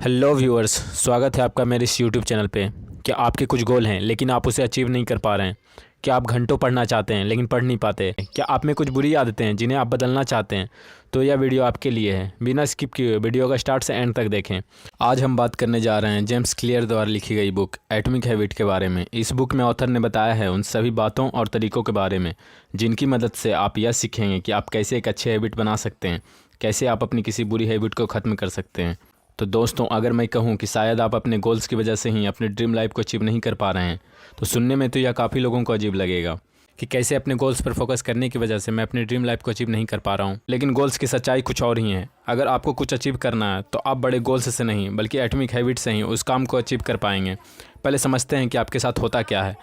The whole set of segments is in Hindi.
हेलो व्यूअर्स, स्वागत है आपका मेरे इस यूट्यूब चैनल पे। क्या आपके कुछ गोल हैं लेकिन आप उसे अचीव नहीं कर पा रहे हैं? क्या आप घंटों पढ़ना चाहते हैं लेकिन पढ़ नहीं पाते? क्या आप में कुछ बुरी आदतें हैं जिन्हें आप बदलना चाहते हैं? तो यह वीडियो आपके लिए है। बिना स्किप किए वीडियो का स्टार्ट से एंड तक देखें। आज हम बात करने जा रहे हैं जेम्स क्लियर द्वारा लिखी गई बुक एटॉमिक हैबिट के बारे में। इस बुक में ऑथर ने बताया है उन सभी बातों और तरीकों के बारे में जिनकी मदद से आप यह सीखेंगे कि आप कैसे एक अच्छे हैबिट बना सकते हैं, कैसे आप अपनी किसी बुरी हैबिट को ख़त्म कर सकते हैं। तो दोस्तों, अगर मैं कहूं कि शायद आप अपने गोल्स की वजह से ही अपने ड्रीम लाइफ को अचीव नहीं कर पा रहे हैं, तो सुनने में तो यह काफ़ी लोगों को अजीब लगेगा कि कैसे अपने गोल्स पर फोकस करने की वजह से मैं अपनी ड्रीम लाइफ को अचीव नहीं कर पा रहा हूं। लेकिन गोल्स की सच्चाई कुछ और ही है। अगर आपको कुछ अचीव करना है तो आप बड़े गोल्स से नहीं बल्कि एटॉमिक हैबिट से ही उस काम को अचीव कर पाएंगे। पहले समझते हैं कि आपके साथ होता क्या है।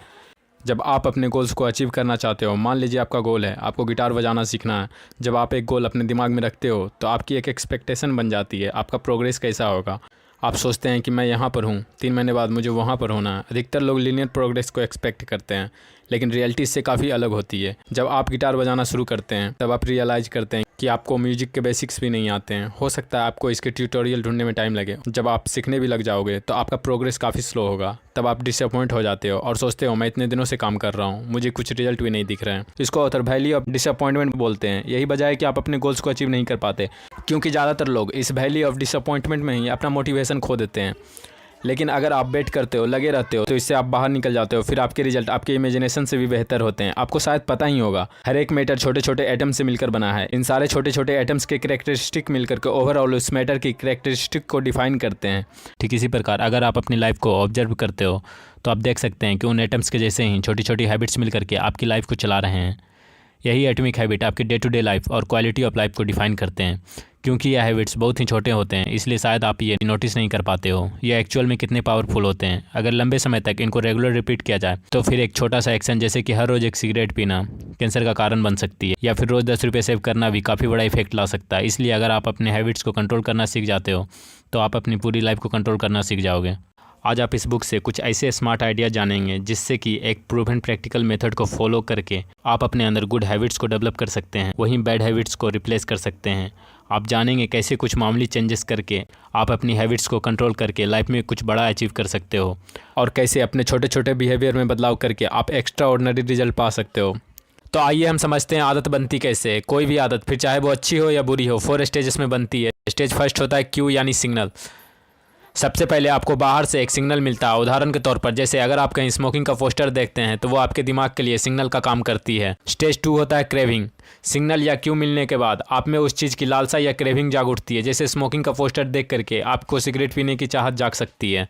जब आप अपने गोल्स को अचीव करना चाहते हो, मान लीजिए आपका गोल है आपको गिटार बजाना सीखना है। जब आप एक गोल अपने दिमाग में रखते हो तो आपकी एक एक्सपेक्टेशन बन जाती है आपका प्रोग्रेस कैसा होगा। आप सोचते हैं कि मैं यहाँ पर हूँ, 3 महीने बाद मुझे वहाँ पर होना है। अधिकतर लोग लीनियर प्रोग्रेस को एक्सपेक्ट करते हैं, लेकिन रियलिटी इससे काफ़ी अलग होती है। जब आप गिटार बजाना शुरू करते हैं तब आप रियलाइज़ करते हैं कि आपको म्यूजिक के बेसिक्स भी नहीं आते हैं। हो सकता है आपको इसके ट्यूटोरियल ढूंढने में टाइम लगे। जब आप सीखने भी लग जाओगे तो आपका प्रोग्रेस काफ़ी स्लो होगा। तब आप डिसअपॉइंट हो जाते हो और सोचते हो मैं इतने दिनों से काम कर रहा हूँ, मुझे कुछ रिजल्ट भी नहीं दिख रहे हैं। इसको ऑथर वैल्यू ऑफ डिसअपॉइंटमेंट बोलते हैं। यही वजह है कि आप अपने गोल्स को अचीव नहीं कर पाते, क्योंकि ज़्यादातर लोग इस वैल्यू ऑफ डिसअपॉइंटमेंट में ही अपना मोटिवेशन खो देते हैं। लेकिन अगर आप वेट करते हो, लगे रहते हो, तो इससे आप बाहर निकल जाते हो। फिर आपके रिजल्ट आपके इमेजिनेशन से भी बेहतर होते हैं। आपको शायद पता ही होगा, हर एक मैटर छोटे छोटे एटम से मिलकर बना है। इन सारे छोटे छोटे एटम्स के कैरेक्टरिस्टिक मिलकर के ओवरऑल उस मैटर की कैरेक्टरिस्टिक को डिफाइन करते हैं। ठीक इसी प्रकार अगर आप अपनी लाइफ को ऑब्जर्व करते हो तो आप देख सकते हैं कि उन एटम्स के जैसे ही छोटी छोटी हैबिट्स मिलकर के आपकी लाइफ को चला रहे हैं। यही एटॉमिक हैबिट आपकी डे टू डे लाइफ और क्वालिटी ऑफ लाइफ को डिफाइन करते हैं। क्योंकि यह हैबिट्स बहुत ही छोटे होते हैं, इसलिए शायद आप ये नोटिस नहीं कर पाते हो ये एक्चुअल में कितने पावरफुल होते हैं। अगर लंबे समय तक इनको रेगुलर रिपीट किया जाए तो फिर एक छोटा सा एक्शन जैसे कि हर रोज़ एक सिगरेट पीना कैंसर का कारण बन सकती है, या फिर रोज़ 10 रुपये सेव करना भी काफ़ी बड़ा इफेक्ट ला सकता है। इसलिए अगर आप अपने हैबिट्स को कंट्रोल करना सीख जाते हो तो आप अपनी पूरी लाइफ को कंट्रोल करना सीख जाओगे। आज आप इस बुक से कुछ ऐसे स्मार्ट आइडिया जानेंगे जिससे कि एक प्रूवन प्रैक्टिकल मेथड को फॉलो करके आप अपने अंदर गुड हैबिट्स को डेवलप कर सकते हैं, वहीं बैड हैबिट्स को रिप्लेस कर सकते हैं। आप जानेंगे कैसे कुछ मामूली चेंजेस करके आप अपनी हैबिट्स को कंट्रोल करके लाइफ में कुछ बड़ा अचीव कर सकते हो, और कैसे अपने छोटे छोटे बिहेवियर में बदलाव करके आप एक्स्ट्रा ऑर्डिनरी रिजल्ट पा सकते हो। तो आइए हम समझते हैं आदत बनती कैसे है। कोई भी आदत, फिर चाहे वो अच्छी हो या बुरी हो, 4 स्टेजेस में बनती है। स्टेज फर्स्ट होता है क्यू यानी सिग्नल। सबसे पहले आपको बाहर से एक सिग्नल मिलता है। उदाहरण के तौर पर जैसे अगर आप कहीं स्मोकिंग का पोस्टर देखते हैं तो वो आपके दिमाग के लिए सिग्नल का काम करती है। स्टेज 2 होता है क्रेविंग। सिग्नल या क्यू मिलने के बाद आप में उस चीज़ की लालसा या क्रेविंग जाग उठती है। जैसे स्मोकिंग का पोस्टर देख करके आपको सिगरेट पीने की चाहत जाग सकती है।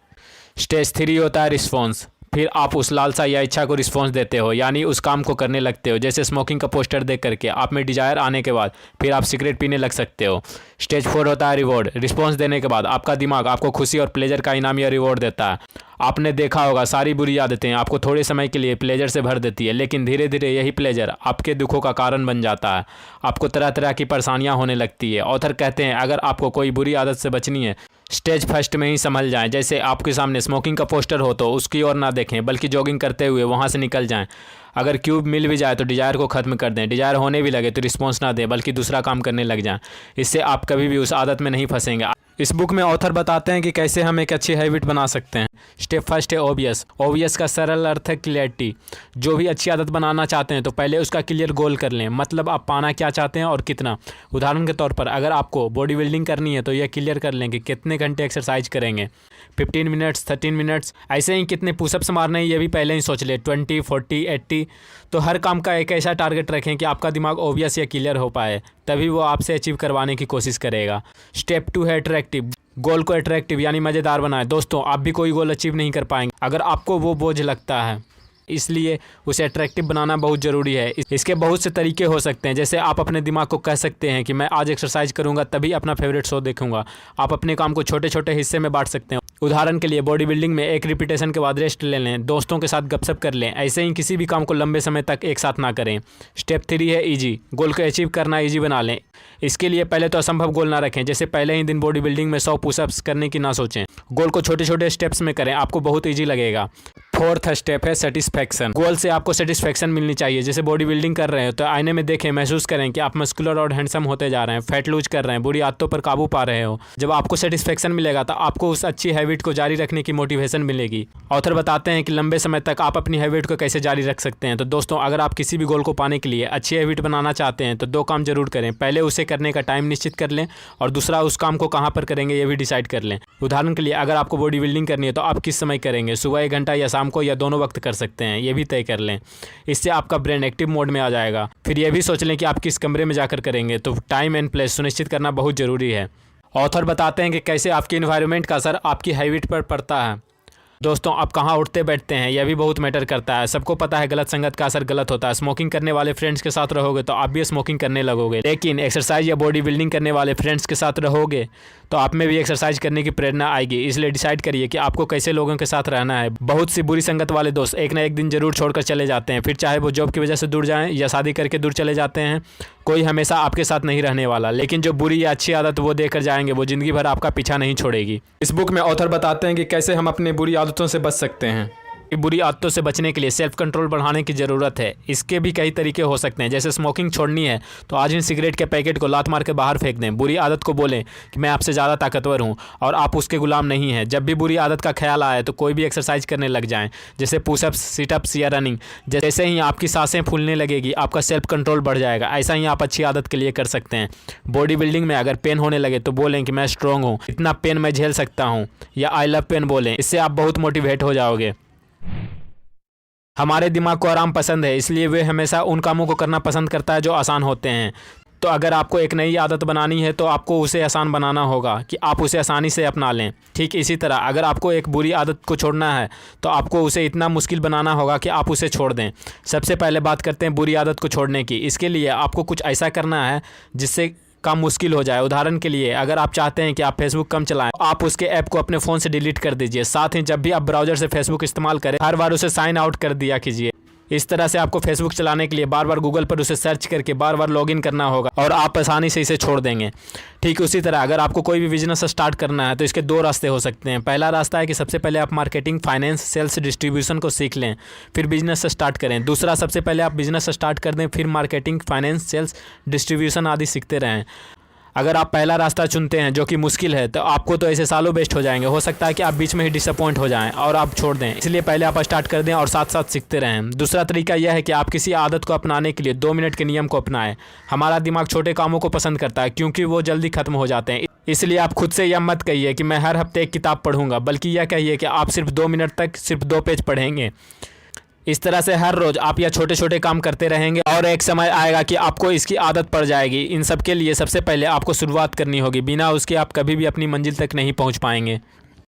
स्टेज 3 होता है रिस्पॉन्स। फिर आप उस लालसा या इच्छा को रिस्पॉन्स देते हो, यानी उस काम को करने लगते हो। जैसे स्मोकिंग का पोस्टर देख करके आप में डिजायर आने के बाद फिर आप सिगरेट पीने लग सकते हो। स्टेज 4 होता है रिवॉर्ड। रिस्पॉन्स देने के बाद आपका दिमाग आपको खुशी और प्लेजर का इनाम या रिवॉर्ड देता है। आपने देखा होगा सारी बुरी आदतें आपको थोड़े समय के लिए प्लेजर से भर देती है, लेकिन धीरे धीरे यही प्लेजर आपके दुखों का कारण बन जाता है। आपको तरह तरह की परेशानियां होने लगती है। ऑथर कहते हैं अगर आपको कोई बुरी आदत से बचनी है, स्टेज फर्स्ट में ही संभल जाएं। जैसे आपके सामने स्मोकिंग का पोस्टर हो तो उसकी ओर ना देखें, बल्कि जॉगिंग करते हुए वहाँ से निकल जाएं। अगर क्यूब मिल भी जाए तो डिजायर को ख़त्म कर दें। डिजायर होने भी लगे तो रिस्पॉन्स ना दें, बल्कि दूसरा काम करने लग जाएं। इससे आप कभी भी उस आदत में नहीं फंसेंगे। इस बुक में ऑथर बताते हैं कि कैसे हम एक अच्छी हैबिट बना सकते हैं। स्टेप फर्स्ट है ओबियस। ओबियस का सरल अर्थ है क्लियरिटी। जो भी अच्छी आदत बनाना चाहते हैं तो पहले उसका क्लियर गोल कर लें, मतलब आप पाना क्या चाहते हैं और कितना। उदाहरण के तौर पर अगर आपको बॉडी बिल्डिंग करनी है तो यह क्लियर कर लें कि कितने घंटे एक्सरसाइज करेंगे, 15 मिनट्स, 13 मिनट्स। ऐसे ही कितने पुशअप्स मारने हैं ये भी पहले ही सोच ले, 20, 40, 80। तो हर काम का एक ऐसा टारगेट रखें कि आपका दिमाग ओबियस या क्लियर हो पाए, तभी वो आपसे अचीव करवाने की कोशिश करेगा। स्टेप 2 है अट्रैक्टिव। गोल को अट्रैक्टिव यानी मज़ेदार बनाएं। दोस्तों, आप भी कोई गोल अचीव नहीं कर पाएंगे अगर आपको वो बोझ लगता है, इसलिए उसे अट्रैक्टिव बनाना बहुत ज़रूरी है। इसके बहुत से तरीके हो सकते हैं। जैसे आप अपने दिमाग को कह सकते हैं कि मैं आज एक्सरसाइज करूंगा तभी अपना फेवरेट शो देखूंगा। आप अपने काम को छोटे छोटे हिस्से में बांट सकते हैं। उदाहरण के लिए बॉडी बिल्डिंग में एक रिपीटेशन के बाद रेस्ट ले लें, दोस्तों के साथ गपशप कर लें। ऐसे ही किसी भी काम को लंबे समय तक एक साथ ना करें। स्टेप 3 है ईजी। गोल को अचीव करना ईजी बना लें। इसके लिए पहले तो असंभव गोल ना रखें। जैसे पहले ही दिन बॉडी बिल्डिंग में 100 पुशअप्स करने की ना सोचें। गोल को छोटे छोटे स्टेप्स में करें, आपको बहुत ईजी लगेगा। फोर्थ स्टेप है सेटिस्फेक्शन। गोल से आपको सेटिस्फेक्शन मिलनी चाहिए। जैसे बॉडी बिल्डिंग कर रहे हो तो आईने में देखें, महसूस करें कि आप मस्कुलर और हैंडसम होते जा रहे हैं, फैट लूज कर रहे हैं, बुरी आदतों पर काबू पा रहे हो। जब आपको सेटिस्फेक्शन मिलेगा तो आपको उस अच्छी हैबिट को जारी रखने की मोटिवेशन मिलेगी। ऑथर बताते हैं कि लंबे समय तक आप अपनी हैबिट को कैसे जारी रख सकते हैं। तो दोस्तों, अगर आप किसी भी गोल को पाने के लिए अच्छी हैबिट बनाना चाहते हैं तो 2 काम जरूर करें। पहले उसे करने का टाइम निश्चित कर लें और दूसरा उस काम को कहाँ पर करेंगे ये भी डिसाइड कर लें। उदाहरण के लिए, अगर आपको बॉडी बिल्डिंग करनी है तो आप किस समय करेंगे, सुबह 1 घंटा या शाम को, या दोनों वक्त कर सकते हैं, ये भी तय कर लें। इससे आपका ब्रेन एक्टिव मोड में आ जाएगा। फिर ये भी सोच लें कि आप किस कमरे में जाकर करेंगे। तो टाइम एंड प्लेस सुनिश्चित करना बहुत ज़रूरी है। ऑथर बताते हैं कि कैसे आपकी इन्वायरमेंट का असर आपकी हैबिट पर पड़ता है। दोस्तों, आप कहाँ उठते बैठते हैं यह भी बहुत मैटर करता है। सबको पता है गलत संगत का असर गलत होता है। स्मोकिंग करने वाले फ्रेंड्स के साथ रहोगे तो आप भी स्मोकिंग करने लगोगे, लेकिन एक्सरसाइज या बॉडी बिल्डिंग करने वाले फ्रेंड्स के साथ रहोगे तो आप में भी एक्सरसाइज करने की प्रेरणा आएगी। इसलिए डिसाइड करिए कि आपको कैसे लोगों के साथ रहना है। बहुत सी बुरी संगत वाले दोस्त एक ना एक दिन जरूर छोड़कर चले जाते हैं, फिर चाहे वो जॉब की वजह से दूर जाएं या शादी करके दूर चले जाते हैं। कोई हमेशा आपके साथ नहीं रहने वाला, लेकिन जो बुरी या अच्छी आदत वो देकर जाएंगे वो जिंदगी भर आपका पीछा नहीं छोड़ेगी। इस बुक में ऑथर बताते हैं कि कैसे हम अपनी बुरी आदतों से बच सकते हैं। बुरी आदतों से बचने के लिए सेल्फ कंट्रोल बढ़ाने की ज़रूरत है। इसके भी कई तरीके हो सकते हैं। जैसे स्मोकिंग छोड़नी है तो आज इन सिगरेट के पैकेट को लात मार के बाहर फेंक दें। बुरी आदत को बोलें कि मैं आपसे ज़्यादा ताकतवर हूं और आप उसके गुलाम नहीं हैं। जब भी बुरी आदत का ख्याल आए तो कोई भी एक्सरसाइज करने लग जाएं, जैसे पुशअप्स, सिटअप्स या रनिंग। जैसे ही आपकी सांसें फूलने लगेगी आपका सेल्फ कंट्रोल बढ़ जाएगा। ऐसा ही आप अच्छी आदत के लिए कर सकते हैं। बॉडी बिल्डिंग में अगर पेन होने लगे तो बोलें कि मैं स्ट्रॉन्ग हूँ, इतना पेन मैं झेल सकता हूँ, या आई लव पेन बोलें। इससे आप बहुत मोटिवेट हो जाओगे। हमारे दिमाग को आराम पसंद है, इसलिए वे हमेशा उन कामों को करना पसंद करता है जो आसान होते हैं। तो अगर आपको एक नई आदत बनानी है तो आपको उसे आसान बनाना होगा कि आप उसे आसानी से अपना लें। ठीक इसी तरह अगर आपको एक बुरी आदत को छोड़ना है तो आपको उसे इतना मुश्किल बनाना होगा कि आप उसे छोड़ दें। सबसे पहले बात करते हैं बुरी आदत को छोड़ने की। इसके लिए आपको कुछ ऐसा करना है जिससे काम मुश्किल हो जाए। उदाहरण के लिए, अगर आप चाहते हैं कि आप फेसबुक कम चलाएं, आप उसके ऐप को अपने फ़ोन से डिलीट कर दीजिए। साथ ही जब भी आप ब्राउज़र से फेसबुक इस्तेमाल करें हर बार उसे साइन आउट कर दिया कीजिए। इस तरह से आपको फेसबुक चलाने के लिए बार बार गूगल पर उसे सर्च करके बार बार लॉगिन करना होगा और आप आसानी से इसे छोड़ देंगे। ठीक उसी तरह अगर आपको कोई भी बिजनेस स्टार्ट करना है तो इसके 2 रास्ते हो सकते हैं। पहला रास्ता है कि सबसे पहले आप मार्केटिंग, फाइनेंस, सेल्स, डिस्ट्रीब्यूशन को सीख लें, फिर बिजनेस स्टार्ट करें। दूसरा, सबसे पहले आप बिजनेस स्टार्ट कर दें, फिर मार्केटिंग, फाइनेंस, सेल्स, डिस्ट्रीब्यूशन आदि सीखते रहें। अगर आप पहला रास्ता चुनते हैं जो कि मुश्किल है तो आपको तो ऐसे सालों वेस्ट हो जाएंगे। हो सकता है कि आप बीच में ही डिसअपॉइंट हो जाएं और आप छोड़ दें। इसलिए पहले आप स्टार्ट कर दें और साथ साथ सीखते रहें। दूसरा तरीका यह है कि आप किसी आदत को अपनाने के लिए 2 मिनट के नियम को अपनाएं। हमारा दिमाग छोटे कामों को पसंद करता है क्योंकि वो जल्दी खत्म हो जाते हैं। इसलिए आप खुद से यह मत कहिए कि मैं हर हफ्ते एक किताब पढ़ूंगा, बल्कि यह कहिए कि आप सिर्फ 2 मिनट तक सिर्फ 2 पेज पढ़ेंगे। इस तरह से हर रोज़ आप यह छोटे छोटे काम करते रहेंगे और एक समय आएगा कि आपको इसकी आदत पड़ जाएगी। इन सब के लिए सबसे पहले आपको शुरुआत करनी होगी। बिना उसके आप कभी भी अपनी मंजिल तक नहीं पहुंच पाएंगे।